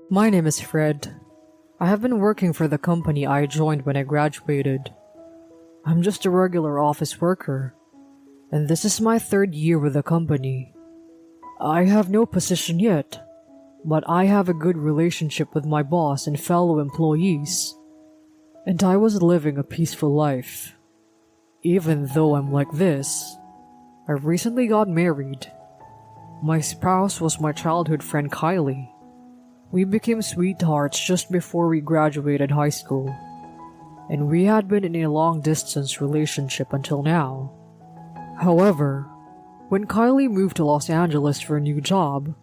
My name is Fred. I have been working for the company I joined when I graduated. I'm just a regular office worker, and this is my third year with the company. I have no position yet, but I have a good relationship with my boss and fellow employees, and I was living a peaceful life. Even though I'm like this, I recently got married. My spouse was my childhood friend Kylie. We became sweethearts just before we graduated high school, and we had been in a long-distance relationship until now. However, when Kylie moved to Los Angeles for a new job,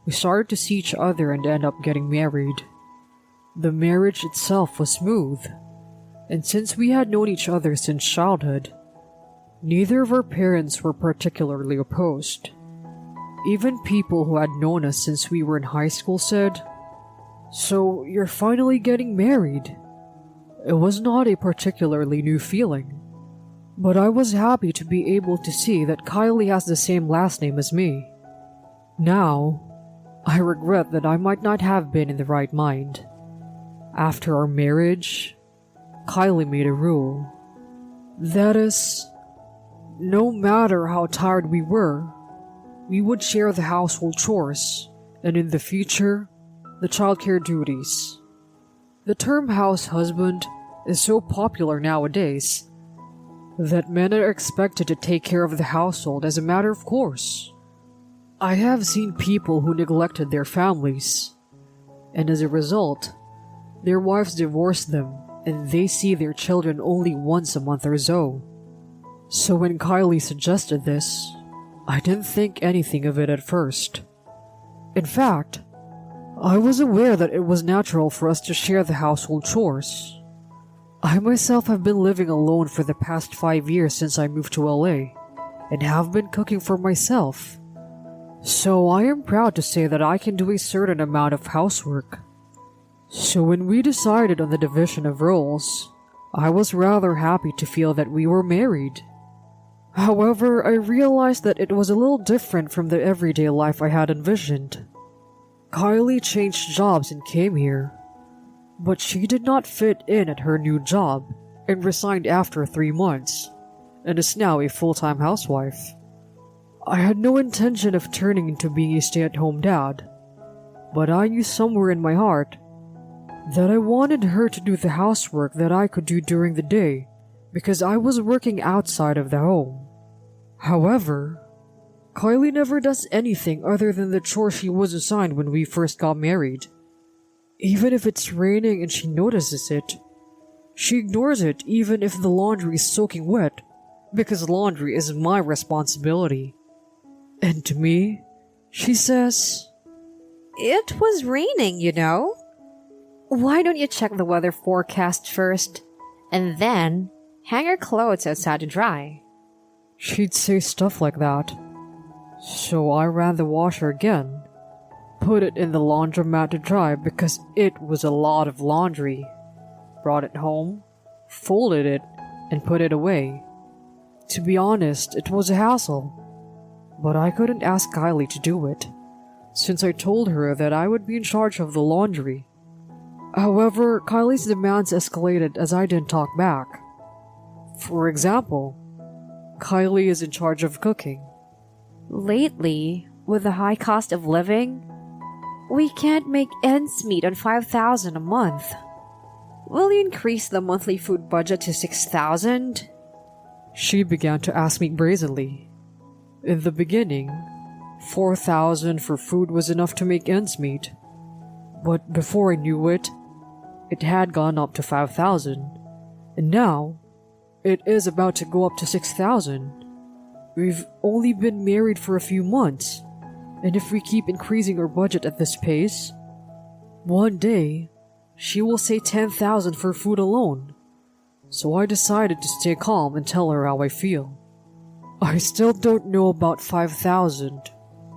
we started to see each other and end up getting married. The marriage itself was smooth, and since we had known each other since childhood, neither of our parents were particularly opposed. Even people who had known us since we were in high school said, "So you're finally getting married?" It was not a particularly new feeling, but I was happy to be able to see that Kylie has the same last name as me. Now, I regret that I might not have been in the right mind. After our marriage, Kylie made a rule. That is, no matter how tired we were, we would share the household chores, and in the future, the childcare duties. The term house husband is so popular nowadays that men are expected to take care of the household as a matter of course. I have seen people who neglected their families, and as a result, their wives divorced them and they see their children only once a month or so. So when Kylie suggested this, I didn't think anything of it at first. In fact, I was aware that it was natural for us to share the household chores. I myself have been living alone for the past 5 years since I moved to LA, and have been cooking for myself. So I am proud to say that I can do a certain amount of housework. So when we decided on the division of roles, I was rather happy to feel that we were married. However, I realized that it was a little different from the everyday life I had envisioned. Kylie changed jobs and came here, but she did not fit in at her new job and resigned after 3 months, and is now a full-time housewife. I had no intention of turning into being a stay-at-home dad, but I knew somewhere in my heart that I wanted her to do the housework that I could do during the day because I was working outside of the home. However, Kylie never does anything other than the chore she was assigned when we first got married. Even if it's raining and she notices it, she ignores it even if the laundry is soaking wet, because laundry is my responsibility. And to me, she says, "It was raining, you know. Why don't you check the weather forecast first, and then hang your clothes outside to dry?" She'd say stuff like that. So I ran the washer again, put it in the laundromat to dry because it was a lot of laundry, brought it home, folded it, and put it away. To be honest, it was a hassle, but I couldn't ask Kylie to do it, since I told her that I would be in charge of the laundry. However, Kylie's demands escalated as I didn't talk back. For example, Kylie is in charge of cooking. "Lately, with the high cost of living, we can't make ends meet on $5,000 a month. Will you increase the monthly food budget to $6,000? She began to ask me brazenly. In the beginning, $4,000 for food was enough to make ends meet. But before I knew it, it had gone up to $5,000, and now it is about to go up to $6,000. We've only been married for a few months, and if we keep increasing our budget at this pace, one day she will say $10,000 for food alone. So I decided to stay calm and tell her how I feel. I still don't know about $5,000,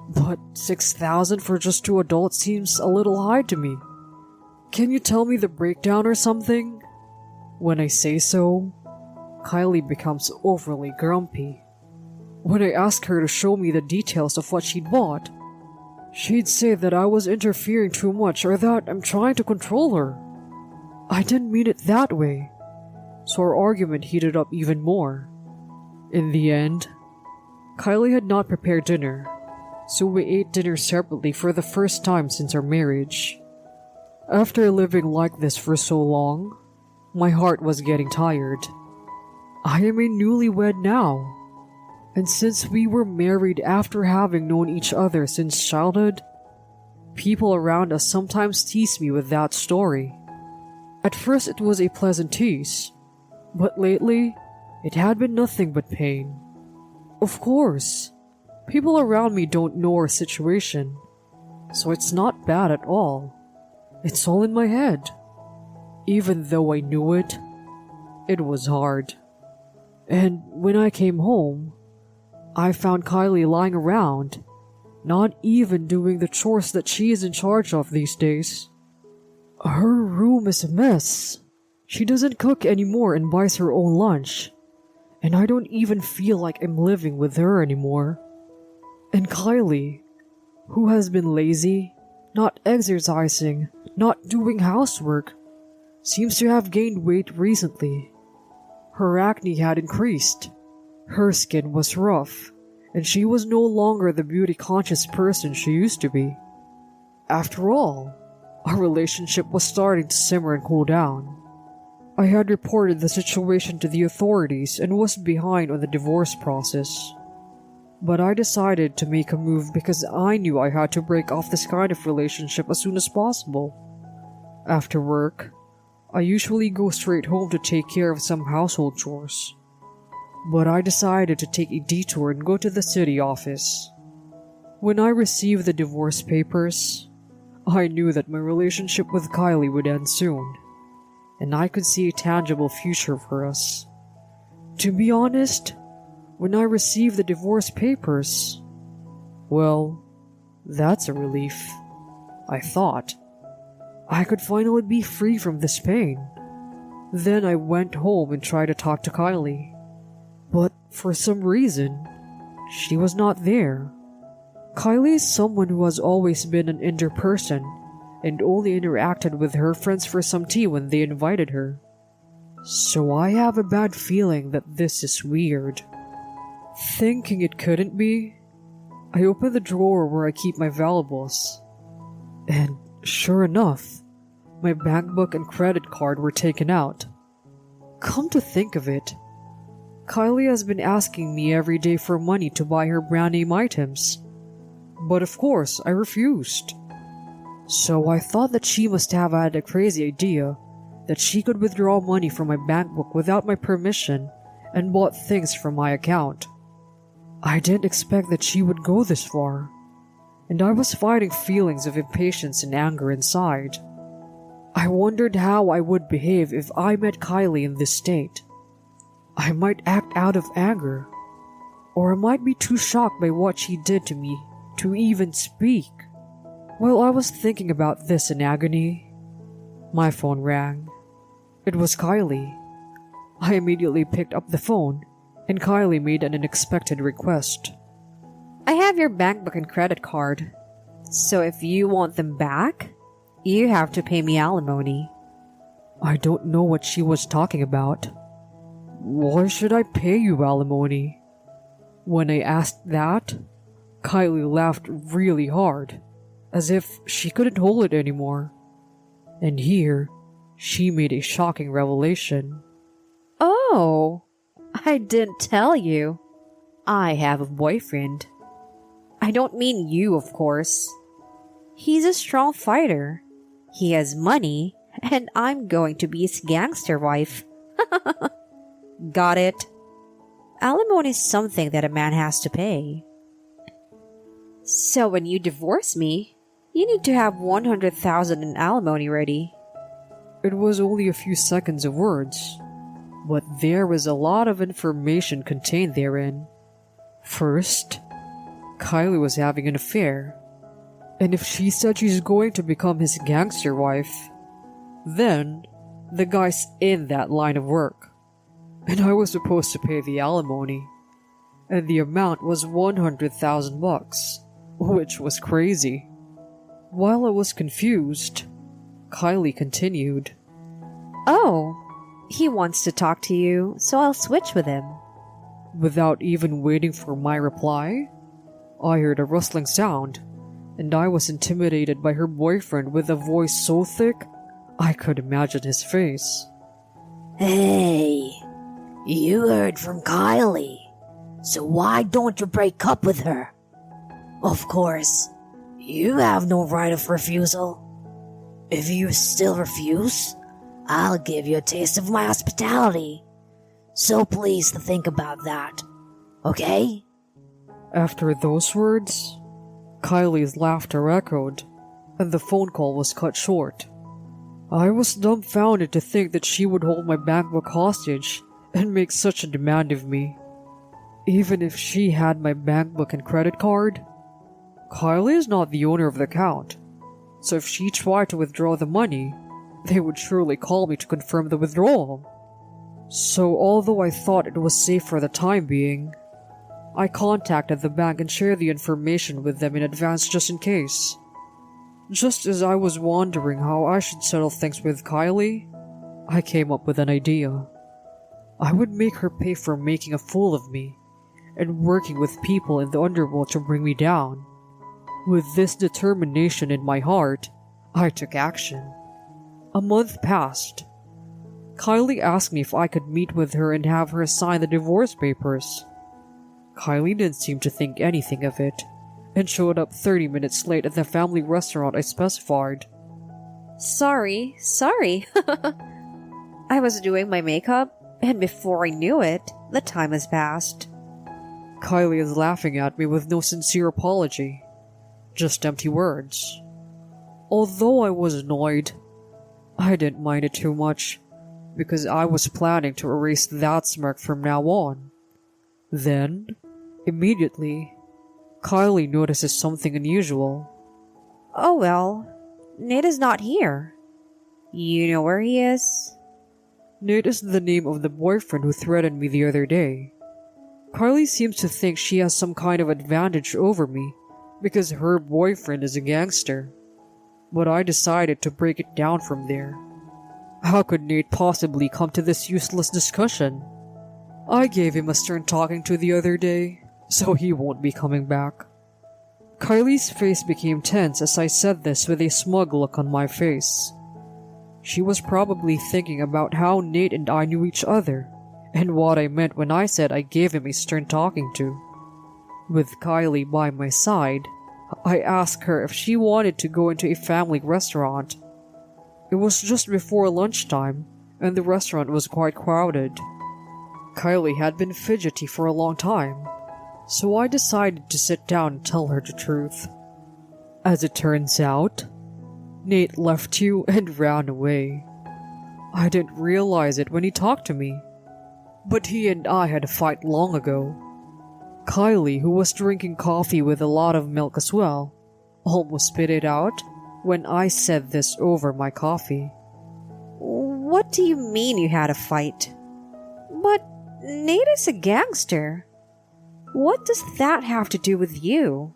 but $6,000 for just 2 adults seems a little high to me. Can you tell me the breakdown or something? When I say so, Kylie becomes overly grumpy. When I ask her to show me the details of what she'd bought, She'd say that I was interfering too much or that I'm trying to control her. I didn't mean it that way, so our argument heated up even more. In the end, Kylie had not prepared dinner, so we ate dinner separately for the first time since our marriage. After living like this for so long, my heart was getting tired. I am a newlywed now, and since we were married after having known each other since childhood, people around us sometimes tease me with that story. At first it was a pleasant tease, but lately it had been nothing but pain. Of course, people around me don't know our situation, so it's not bad at all. It's all in my head. Even though I knew it, it was hard. And when I came home, I found Kylie lying around, not even doing the chores that she is in charge of these days. Her room is a mess. She doesn't cook anymore and buys her own lunch, and I don't even feel like I'm living with her anymore. And Kylie, who has been lazy, not exercising, not doing housework, seems to have gained weight recently. Her acne had increased, her skin was rough, and she was no longer the beauty-conscious person she used to be. After all, our relationship was starting to simmer and cool down. I had reported the situation to the authorities and was behind on the divorce process. But I decided to make a move because I knew I had to break off this kind of relationship as soon as possible. After work, I usually go straight home to take care of some household chores. But I decided to take a detour and go to the city office. When I received the divorce papers, I knew that my relationship with Kylie would end soon, and I could see a tangible future for us. To be honest, when I received the divorce papers, well, that's a relief, I thought. I could finally be free from this pain. Then I went home and tried to talk to Kylie, but for some reason, she was not there. Kylie is someone who has always been an indoor person and only interacted with her friends for some tea when they invited her. So I have a bad feeling that this is weird. Thinking it couldn't be, I opened the drawer where I keep my valuables, and sure enough, my bank book and credit card were taken out. Come to think of it, Kylie has been asking me every day for money to buy her brand name items, but of course I refused. So I thought that she must have had a crazy idea that she could withdraw money from my bank book without my permission and bought things from my account. I didn't expect that she would go this far, and I was fighting feelings of impatience and anger inside. I wondered how I would behave if I met Kylie in this state. I might act out of anger, or I might be too shocked by what she did to me to even speak. While I was thinking about this in agony, my phone rang. It was Kylie. I immediately picked up the phone, and Kylie made an unexpected request. I have your bank book and credit card, so if you want them back, you have to pay me alimony. I don't know what she was talking about. Why should I pay you alimony? When I asked that, Kylie laughed really hard, as if she couldn't hold it anymore. And here, she made a shocking revelation. Oh, I didn't tell you. I have a boyfriend. I don't mean you, of course. He's a strong fighter. He has money, and I'm going to be his gangster wife. Got it? Alimony is something that a man has to pay. So when you divorce me, you need to have 100,000 in alimony ready. It was only a few seconds of words, but there was a lot of information contained therein. First, Kylie was having an affair, and if she said she's going to become his gangster wife, then the guy's in that line of work, and I was supposed to pay the alimony, and the amount was $100,000, which was crazy. While I was confused, Kylie continued. Oh, he wants to talk to you, so I'll switch with him. Without even waiting for my reply, I heard a rustling sound, and I was intimidated by her boyfriend with a voice so thick I could imagine his face. Hey, you heard from Kylie, so why don't you break up with her? Of course, you have no right of refusal. If you still refuse, I'll give you a taste of my hospitality. So please think about that, okay? After those words, Kylie's laughter echoed, and the phone call was cut short. I was dumbfounded to think that she would hold my bank book hostage and make such a demand of me. Even if she had my bank book and credit card, Kylie is not the owner of the account, so if she tried to withdraw the money, they would surely call me to confirm the withdrawal. So although I thought it was safe for the time being, I contacted the bank and shared the information with them in advance just in case. Just as I was wondering how I should settle things with Kylie, I came up with an idea. I would make her pay for making a fool of me and working with people in the underworld to bring me down. With this determination in my heart, I took action. A month passed. Kylie asked me if I could meet with her and have her sign the divorce papers. Kylie didn't seem to think anything of it, and showed up 30 minutes late at the family restaurant I specified. Sorry. I was doing my makeup, and before I knew it, the time has passed. Kylie is laughing at me with no sincere apology, just empty words. Although I was annoyed, I didn't mind it too much, because I was planning to erase that smirk from now on. Then, immediately, Kylie notices something unusual. Oh well, Nate is not here. You know where he is? Nate is the name of the boyfriend who threatened me the other day. Kylie seems to think she has some kind of advantage over me because her boyfriend is a gangster. But I decided to break it down from there. How could Nate possibly come to this useless discussion? I gave him a stern talking to the other day, so he won't be coming back. Kylie's face became tense as I said this with a smug look on my face. She was probably thinking about how Nate and I knew each other, and what I meant when I said I gave him a stern talking to. With Kylie by my side, I asked her if she wanted to go into a family restaurant. It was just before lunchtime, and the restaurant was quite crowded. Kylie had been fidgety for a long time, so I decided to sit down and tell her the truth. As it turns out, Nate left you and ran away. I didn't realize it when he talked to me, but he and I had a fight long ago. Kylie, who was drinking coffee with a lot of milk as well, almost spit it out when I said this over my coffee. What do you mean you had a fight? But Nate is a gangster. What does that have to do with you?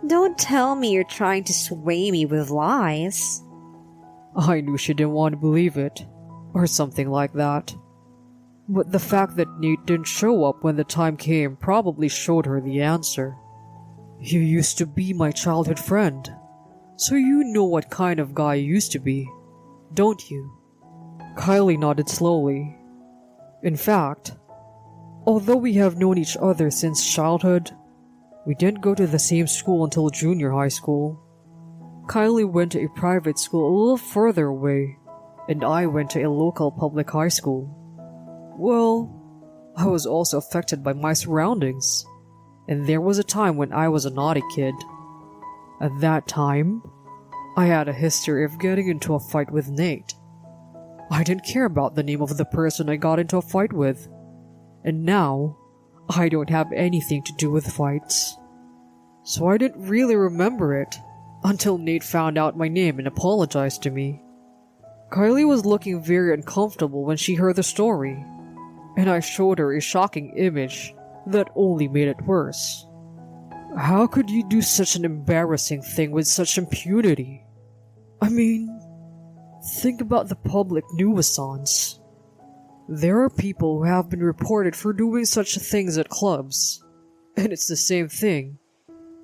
Don't tell me you're trying to sway me with lies. I knew she didn't want to believe it, or something like that. But the fact that Nate didn't show up when the time came probably showed her the answer. You used to be my childhood friend, so you know what kind of guy you used to be, don't you? Kylie nodded slowly. In fact, although we have known each other since childhood, we didn't go to the same school until junior high school. Kylie went to a private school a little further away, and I went to a local public high school. Well, I was also affected by my surroundings, and there was a time when I was a naughty kid. At that time, I had a history of getting into a fight with Nate. I didn't care about the name of the person I got into a fight with, and now I don't have anything to do with fights. So I didn't really remember it until Nate found out my name and apologized to me. Kylie was looking very uncomfortable when she heard the story, and I showed her a shocking image that only made it worse. How could you do such an embarrassing thing with such impunity? I mean, think about the public nuisance. There are people who have been reported for doing such things at clubs, and it's the same thing,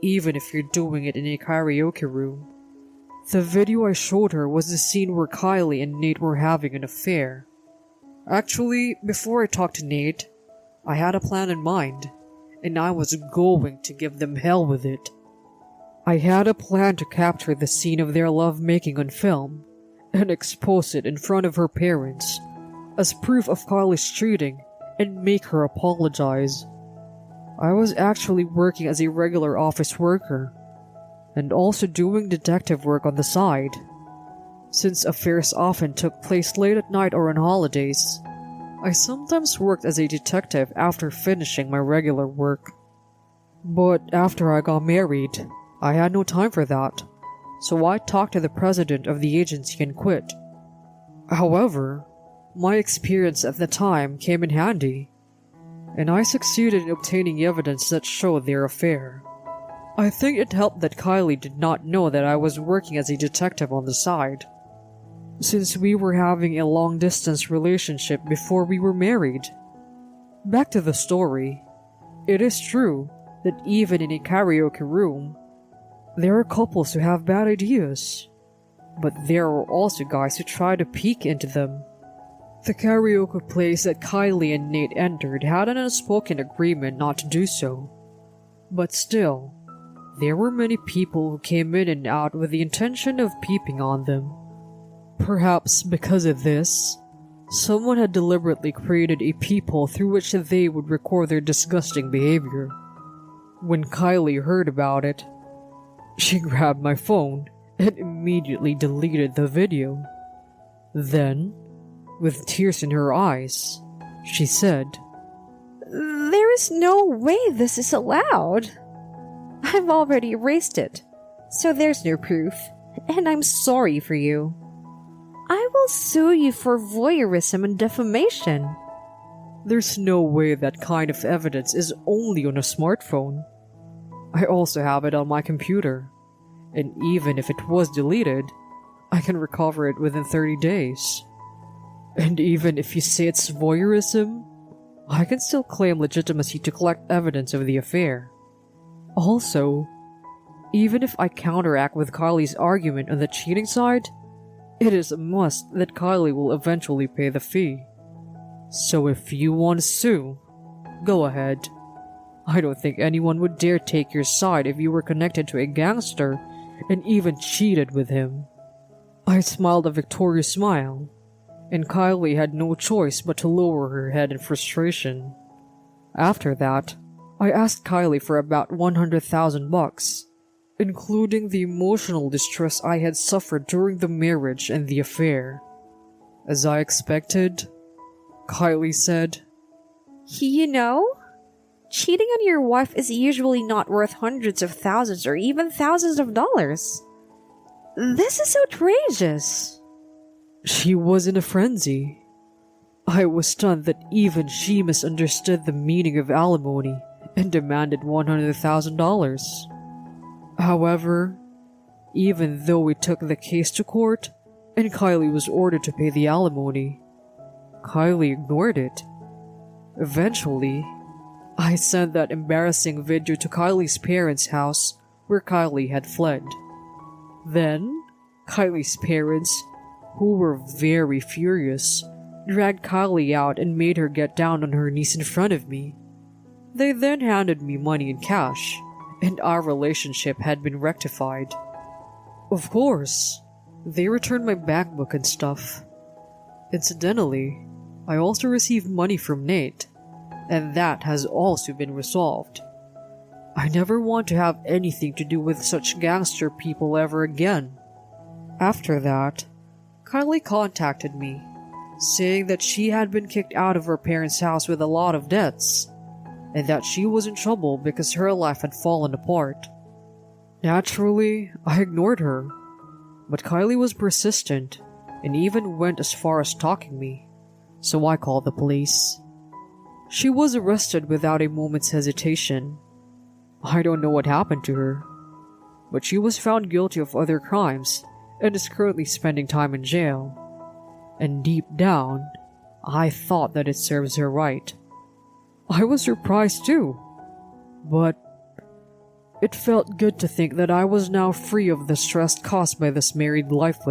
even if you're doing it in a karaoke room. The video I showed her was the scene where Kylie and Nate were having an affair. Actually, before I talked to Nate, I had a plan in mind, and I was going to give them hell with it. I had a plan to capture the scene of their lovemaking on film and expose it in front of her parents as proof of Kylie's cheating and make her apologize. I was actually working as a regular office worker and also doing detective work on the side. Since affairs often took place late at night or on holidays, I sometimes worked as a detective after finishing my regular work. But after I got married, I had no time for that, so I talked to the president of the agency and quit. However, my experience at the time came in handy, and I succeeded in obtaining evidence that showed their affair. I think it helped that Kylie did not know that I was working as a detective on the side, since we were having a long-distance relationship before we were married. Back to the story. It is true that even in a karaoke room, there are couples who have bad ideas, but there are also guys who try to peek into them. The karaoke place that Kylie and Nate entered had an unspoken agreement not to do so, but still, there were many people who came in and out with the intention of peeping on them. Perhaps because of this, someone had deliberately created a peephole through which they would record their disgusting behavior. When Kylie heard about it, she grabbed my phone and immediately deleted the video. Then, with tears in her eyes, she said, There is no way this is allowed. I've already erased it, so there's no proof, and I'm sorry for you. I will sue you for voyeurism and defamation. There's no way that kind of evidence is only on a smartphone. I also have it on my computer, and even if it was deleted, I can recover it within 30 days. And even if you say it's voyeurism, I can still claim legitimacy to collect evidence of the affair. Also, even if I counteract with Kylie's argument on the cheating side, it is a must that Kylie will eventually pay the fee. So if you want to sue, go ahead. I don't think anyone would dare take your side if you were connected to a gangster and even cheated with him. I smiled a victorious smile, and Kylie had no choice but to lower her head in frustration. After that, I asked Kylie for about $100,000, including the emotional distress I had suffered during the marriage and the affair. As I expected, Kylie said, You know, cheating on your wife is usually not worth hundreds of thousands or even thousands of dollars. This is outrageous. She was in a frenzy. I was stunned that even she misunderstood the meaning of alimony and demanded $100,000. However, even though we took the case to court and Kylie was ordered to pay the alimony, Kylie ignored it. Eventually, I sent that embarrassing video to Kylie's parents' house where Kylie had fled. Then, Kylie's parents, who were very furious, dragged Kylie out and made her get down on her knees in front of me. They then handed me money in cash, and our relationship had been rectified. Of course, they returned my bank book and stuff. Incidentally, I also received money from Nate, and that has also been resolved. I never want to have anything to do with such gangster people ever again. After that, Kylie contacted me, saying that she had been kicked out of her parents' house with a lot of debts, and that she was in trouble because her life had fallen apart. Naturally, I ignored her, but Kylie was persistent and even went as far as stalking me, so I called the police. She was arrested without a moment's hesitation. I don't know what happened to her, but she was found guilty of other crimes and is currently spending time in jail. And deep down, I thought that it serves her right. I was surprised too, but it felt good to think that I was now free of the stress caused by this married life with